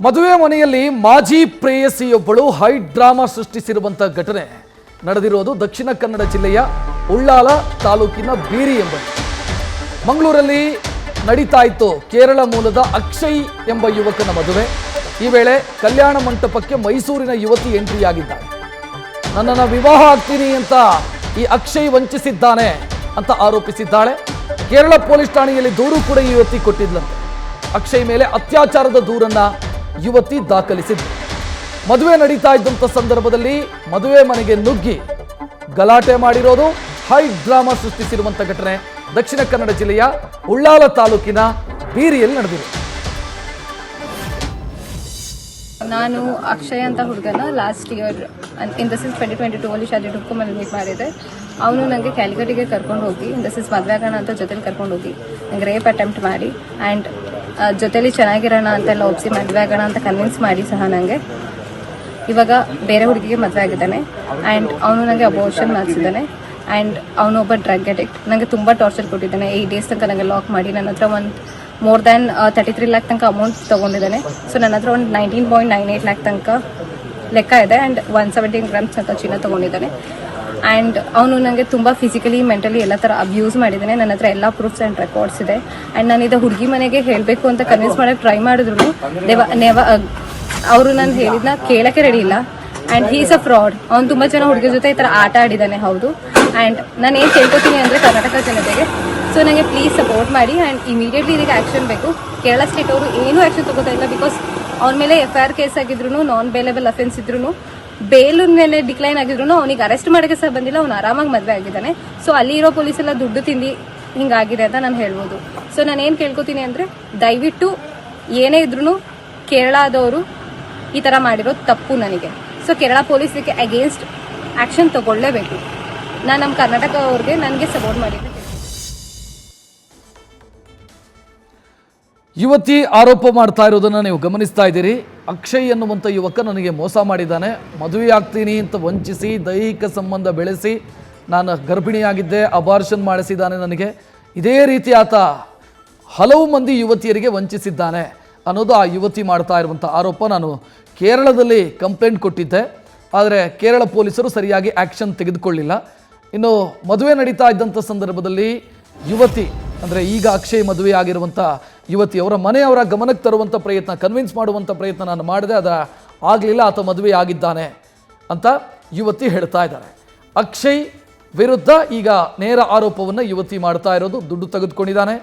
ಮದುವೆ ಮನೆಯಲ್ಲಿ ಮಾಜಿ ಪ್ರೇಯಸಿಯೊಬ್ಬಳು ಹೈ ಡ್ರಾಮಾ ಸೃಷ್ಟಿಸಿರುವಂತಹ ಘಟನೆ ನಡೆದಿರೋದು ದಕ್ಷಿಣ ಕನ್ನಡ ಜಿಲ್ಲೆಯ ಉಳ್ಳಾಲ ತಾಲೂಕಿನ ಬೀರಿ ಎಂಬಲ್ಲಿ. ಮಂಗಳೂರಲ್ಲಿ ನಡೀತಾ ಇತ್ತು ಕೇರಳ ಮೂಲದ ಅಕ್ಷಯ್ ಎಂಬ ಯುವಕನ ಮದುವೆ. ಈ ವೇಳೆ ಕಲ್ಯಾಣ ಮಂಟಪಕ್ಕೆ ಮೈಸೂರಿನ ಯುವತಿ ಎಂಟ್ರಿ ಆಗಿದ್ದಾಳೆ. ನನ್ನನ್ನು ವಿವಾಹ ಆಗ್ತೀನಿ ಅಂತ ಈ ಅಕ್ಷಯ್ ವಂಚಿಸಿದ್ದಾನೆ ಅಂತ ಆರೋಪಿಸಿದ್ದಾಳೆ. ಕೇರಳ ಪೊಲೀಸ್ ಠಾಣೆಯಲ್ಲಿ ದೂರು ಕೂಡ ಈ ಯುವತಿ ಕೊಟ್ಟಿದ್ಲಂತೆ. ಅಕ್ಷಯ್ ಮೇಲೆ ಅತ್ಯಾಚಾರದ ದೂರನ್ನ ಯುವತಿ ದಾಖಲಿಸಿದ್ದು. ಮದುವೆ ನಡೀತಾ ಇದ್ದಂಥ ಸಂದರ್ಭದಲ್ಲಿ ಮದುವೆ ಮನೆಗೆ ನುಗ್ಗಿ ಗಲಾಟೆ ಮಾಡಿರೋದು, ಹೈ ಡ್ರಾಮಾ ಸೃಷ್ಟಿಸಿರುವಂಥ ಘಟನೆ ದಕ್ಷಿಣ ಕನ್ನಡ ಜಿಲ್ಲೆಯ ಉಳ್ಳಾಲ ತಾಲೂಕಿನ ಬೀರಿಯಲ್ಲಿ ನಡೆದಿದೆ. ನಾನು ಅಕ್ಷಯ್ ಅಂತ ಹುಡುಗನ last year in the since 2022 ಅಲ್ಲಿ ಶಾದಿ ಡುಕ್ಕೊಮಲ್ಲಿ ಮೀಟ್ ಮಾಡಿದೆ. ಅವನು ನನಗೆ ಕ್ಯಾಲ್ಗಟಿಗೆ ಕರ್ಕೊಂಡು ಹೋಗಿ ಇನ್ ದ ಸಿನ್ಸ್ ಮದುವೆ ಆಗೋಣ ಅಂತ ಜೊತೆಲಿ ಕರ್ಕೊಂಡು ಹೋಗಿ ನಂಗೆ ರೇಪ್ ಅಟೆಂಪ್ಟ್ ಮಾಡಿ ಆ್ಯಂಡ್ ಜೊತೆಲಿ ಚೆನ್ನಾಗಿರೋಣ ಅಂತೆಲ್ಲ ಒಪ್ಪಿಸಿ ಮದುವೆ ಆಗೋಣ ಅಂತ ಕನ್ವಿನ್ಸ್ ಮಾಡಿ ಸಹ ನನಗೆ ಇವಾಗ ಬೇರೆ ಹುಡುಗಿಗೆ ಮದುವೆ ಆಗಿದ್ದಾನೆ. ಆ್ಯಂಡ್ ಅವನು ನನಗೆ ಅಬೋರ್ಷನ್ ಮಾಡಿಸಿದ್ದಾನೆ. ಆ್ಯಂಡ್ ಅವನು ಒಬ್ಬ ಡ್ರಗ್ ಅಡಿಕ್ಟ್. ನನಗೆ ತುಂಬ ಟಾರ್ಚರ್ ಕೊಟ್ಟಿದ್ದಾನೆ. 8 ಡೇಸ್ ತನಕ ನನಗೆ ಲಾಕ್ ಮಾಡಿ ನನ್ನ ಹತ್ರ ಒಂದು ಮೋರ್ ದ್ಯಾನ್ 33 ಲ್ಯಾಕ್ ತನಕ ಅಮೌಂಟ್ ತೊಗೊಂಡಿದ್ದಾನೆ. ಸೊ ನನ್ನ ಹತ್ರ ಒಂದು 19.98 ಲ್ಯಾಕ್ ತನಕ ಲೆಕ್ಕ ಇದೆ. ಆ್ಯಂಡ್ 117 ಗ್ರಾಮ್ಸ್ ತನಕ ಚಿನ್ನ ತೊಗೊಂಡಿದ್ದಾನೆ. ಆ್ಯಂಡ್ ಅವನು ನನಗೆ ತುಂಬ ಫಿಸಿಕಲಿ ಮೆಂಟಲಿ ಎಲ್ಲ ಥರ ಅಬ್ಯೂಸ್ ಮಾಡಿದ್ದಾನೆ. ನನ್ನ ಹತ್ರ ಎಲ್ಲ ಪ್ರೂಫ್ಸ್ ಆ್ಯಂಡ್ ರೆಕಾರ್ಡ್ಸ್ ಇದೆ. ಆ್ಯಂಡ್ ನಾನು ಇದು ಹುಡುಗಿ ಮನೆಗೆ ಹೇಳಬೇಕು ಅಂತ ಕನ್ವಿನ್ಸ್ ಮಾಡೋಕ್ಕೆ ಟ್ರೈ ಮಾಡಿದ್ರು ಅವರು ನಾನು ಹೇಳಿದ್ನ ಕೇಳೋಕ್ಕೆ ರೆಡಿ ಇಲ್ಲ. And he's a fraud. ಅವ್ನು ತುಂಬ ಜನ ಹುಡುಗಿಯ ಜೊತೆ ಈ ಥರ ಆಟ ಆಡಿದ್ದಾನೆ. ಹೌದು. ಆ್ಯಂಡ್ ನಾನು ಏನು ಕೇಳ್ಕೊತೀನಿ ಅಂದರೆ ಕರ್ನಾಟಕ ಜನತೆಗೆ, ಸೊ ನನಗೆ ಪ್ಲೀಸ್ ಸಪೋರ್ಟ್ ಮಾಡಿ. ಆ್ಯಂಡ್ ಇಮಿಡಿಯೇಟ್ಲಿ ಇದಕ್ಕೆ ಆ್ಯಕ್ಷನ್ ಬೇಕು. ಕೇರಳ ಸ್ಟೇಟ್ ಅವರು ಏನೂ ಆ್ಯಕ್ಷನ್ ತಗೋತಾ ಇಲ್ಲ. ಬಿಕಾಸ್ ಅವನ ಮೇಲೆ FIR ಕೇಸ್ ಆಗಿದ್ರು, ನಾನ್ ಬೇಲೆಬಲ್ ಅಫೆನ್ಸ್ ಇದ್ರು, ಬೇಲ್ ಮೇಲೆ ಡಿಕ್ಲೈನ್ ಆಗಿದ್ರು, ಅವನಿಗೆ ಅರೆಸ್ಟ್ ಮಾಡೋಕ್ಕೆ ಸಹ ಬಂದಿಲ್ಲ. ಅವ್ನು ಆರಾಮಾಗಿ ಮದುವೆ ಆಗಿದ್ದಾನೆ. ಸೊ ಅಲ್ಲಿ ಇರೋ ಪೊಲೀಸೆಲ್ಲ ದುಡ್ಡು ತಿಂದು ಹಿಂಗಾಗಿದೆ ಅಂತ ನಾನು ಹೇಳ್ಬೋದು. ಸೊ ನಾನು ಏನು ಕೇಳ್ಕೊತೀನಿ ಅಂದರೆ ದಯವಿಟ್ಟು ಏನೇ ಇದ್ರೂ ಕೇರಳದವರು ಈ ಥರ ಮಾಡಿರೋದು ತಪ್ಪು ನನಗೆ. ಸೊ ಕೇರಳ ಪೊಲೀಸರಿಗೆ ಅಗೇನ್ಸ್ಟ್ ಆ್ಯಕ್ಷನ್ ತಗೊಳ್ಳೇಬೇಕು. ನಾನು ನಮ್ಮ ಕರ್ನಾಟಕ ಅವ್ರಿಗೆ ನನಗೆ ಸಪೋರ್ಟ್ ಮಾಡಿದ್ದೆ. ಯುವತಿ ಆರೋಪ ಮಾಡ್ತಾ ಇರೋದನ್ನು ನೀವು ಗಮನಿಸ್ತಾ ಇದ್ದೀರಿ. ಅಕ್ಷಯ್ ಎನ್ನುವಂಥ ಯುವಕ ನನಗೆ ಮೋಸ ಮಾಡಿದ್ದಾನೆ, ಮದುವೆ ಆಗ್ತೀನಿ ಅಂತ ವಂಚಿಸಿ ದೈಹಿಕ ಸಂಬಂಧ ಬೆಳೆಸಿ ನಾನು ಗರ್ಭಿಣಿಯಾಗಿದ್ದೆ, ಅಬಾರ್ಷನ್ ಮಾಡಿಸಿದ್ದಾನೆ ನನಗೆ. ಇದೇ ರೀತಿ ಆತ ಹಲವು ಮಂದಿ ಯುವತಿಯರಿಗೆ ವಂಚಿಸಿದ್ದಾನೆ ಅನ್ನೋದು ಆ ಯುವತಿ ಮಾಡ್ತಾ ಇರುವಂಥ ಆರೋಪ. ನಾನು ಕೇರಳದಲ್ಲಿ ಕಂಪ್ಲೇಂಟ್ ಕೊಟ್ಟಿದ್ದೆ, ಆದರೆ ಕೇರಳ ಪೊಲೀಸರು ಸರಿಯಾಗಿ ಆ್ಯಕ್ಷನ್ ತೆಗೆದುಕೊಳ್ಳಿಲ್ಲ. ಇನ್ನು ಮದುವೆ ನಡೀತಾ ಇದ್ದಂಥ ಸಂದರ್ಭದಲ್ಲಿ ಯುವತಿ ಅಂದರೆ ಈಗ ಅಕ್ಷಯ್ ಮದುವೆ ಆಗಿರುವಂಥ ಯುವತಿಯವರ ಮನೆಯವರ ಗಮನಕ್ಕೆ ತರುವಂಥ ಪ್ರಯತ್ನ, ಕನ್ವಿನ್ಸ್ ಮಾಡುವಂಥ ಪ್ರಯತ್ನ ನಾನು ಮಾಡಿದೆ, ಅದು ಆಗಲಿಲ್ಲ. ಆತ ಮದುವೆ ಆಗಿದ್ದಾನೆ ಅಂತ ಯುವತಿ ಹೇಳ್ತಾ ಇದ್ದಾರೆ. ಅಕ್ಷಯ್ ವಿರುದ್ಧ ಈಗ ನೇರ ಆರೋಪವನ್ನು ಯುವತಿ ಮಾಡ್ತಾ ಇರೋದು, ದುಡ್ಡು ತೆಗೆದುಕೊಂಡಿದ್ದಾನೆ,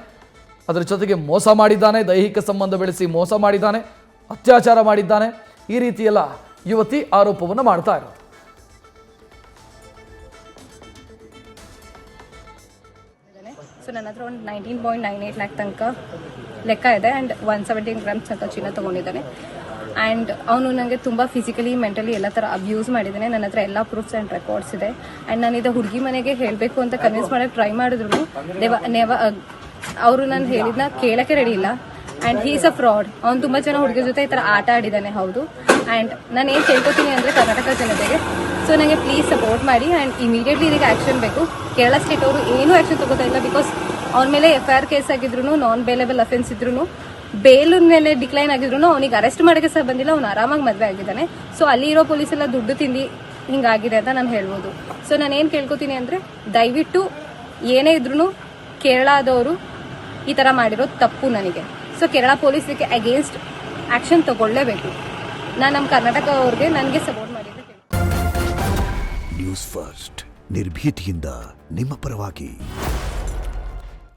ಅದರ ಜೊತೆಗೆ ಮೋಸ ಮಾಡಿದ್ದಾನೆ, ದೈಹಿಕ ಸಂಬಂಧ ಬೆಳೆಸಿ ಮೋಸ ಮಾಡಿದ್ದಾನೆ, ಅತ್ಯಾಚಾರ ಮಾಡಿದ್ದಾನೆ, ಈ ರೀತಿಯೆಲ್ಲ ಯುವತಿ ಆರೋಪವನ್ನು ಮಾಡ್ತಾ ಇರೋದು. ಸೊ ನನ್ನ ಹತ್ರ ಒಂದು 19.98 ಲ್ಯಾಕ್ ತನಕ ಲೆಕ್ಕ ಇದೆ. ಆ್ಯಂಡ್ 117 ಗ್ರಾಮ್ಸ್ ತನಕ ಚಿನ್ನ ತೊಗೊಂಡಿದ್ದಾನೆ. ಆ್ಯಂಡ್ ಅವನು ನನಗೆ ತುಂಬ ಫಿಸಿಕಲಿ ಮೆಂಟಲಿ ಎಲ್ಲ ಥರ ಅಬ್ಯೂಸ್ ಮಾಡಿದ್ದಾನೆ. ನನ್ನ ಹತ್ರ ಎಲ್ಲ ಪ್ರೂಫ್ಸ್ ಆ್ಯಂಡ್ ರೆಕಾರ್ಡ್ಸ್ ಇದೆ. ಆ್ಯಂಡ್ ನಾನು ಇದು ಹುಡುಗಿ ಮನೆಗೆ ಹೇಳಬೇಕು ಅಂತ ಕನ್ವಿನ್ಸ್ ಮಾಡೋಕ್ಕೆ ಟ್ರೈ ಮಾಡಿದ್ರು ಅವರು ನಾನು ಹೇಳಿದ್ನ ಕೇಳೋಕ್ಕೆ ರೆಡಿ ಇಲ್ಲ. And he's a fraud. ಅವ್ನು ತುಂಬ ಜನ ಹುಡುಗಿಯ ಜೊತೆ ಈ ಥರ ಆಟ ಆಡಿದ್ದಾನೆ. ಹೌದು. ಆ್ಯಂಡ್ ನಾನು ಏನು ಕೇಳ್ಕೊತೀನಿ ಅಂದರೆ ಕರ್ನಾಟಕ ಜನತೆಗೆ, ಸೊ ನನಗೆ ಪ್ಲೀಸ್ ಸಪೋರ್ಟ್ ಮಾಡಿ. ಆ್ಯಂಡ್ ಇಮಿಡಿಯೇಟ್ಲಿ ಇದಕ್ಕೆ ಆ್ಯಕ್ಷನ್ ಬೇಕು. ಕೇರಳ ಸ್ಟೇಟ್ ಅವರು ಏನೂ ಆ್ಯಕ್ಷನ್ ತಗೋತಾ ಇಲ್ಲ. ಬಿಕಾಸ್ ಅವನ ಮೇಲೆ FIR ಕೇಸ್ ಆಗಿದ್ರು, ನಾನ್ ಬೇಲೆಬಲ್ ಅಫೆನ್ಸ್ ಇದ್ರು, ಬೇಲ್ ಮೇಲೆ ಡಿಕ್ಲೈನ್ ಆಗಿದ್ರು, ಅವನಿಗೆ ಅರೆಸ್ಟ್ ಮಾಡೋಕ್ಕೆ ಸಹ ಬಂದಿಲ್ಲ. ಅವ್ನು ಆರಾಮಾಗಿ ಮದುವೆ ಆಗಿದ್ದಾನೆ. ಸೊ ಅಲ್ಲಿ ಇರೋ ಪೊಲೀಸೆಲ್ಲ ದುಡ್ಡು ತಿಂದು ಹಿಂಗಾಗಿದೆ ಅಂತ ನಾನು ಹೇಳ್ಬೋದು. ಸೊ ನಾನು ಏನು ಕೇಳ್ಕೊತೀನಿ ಅಂದರೆ ದಯವಿಟ್ಟು ಏನೇ ಇದ್ರೂ ಕೇರಳದವರು ಈ ಥರ ಮಾಡಿರೋದು ತಪ್ಪು ನನಗೆ. ಸೊ ಕೇರಳ ಪೊಲೀಸರಿಗೆ ಅಗೇನ್ಸ್ಟ್ ಆ್ಯಕ್ಷನ್ ತಗೊಳ್ಳೇಬೇಕು. ನಾನು ನಮ್ಮ ಕರ್ನಾಟಕ ಅವ್ರಿಗೆ ನನಗೆ ಸಪೋರ್ಟ್ ಮಾಡಿದ್ದೆ. ನ್ಯೂಸ್ ಫಸ್ಟ್ ನಿರ್ಭೀತಿಯಿಂದ ನಿಮ್ಮ ಪರವಾಗಿ.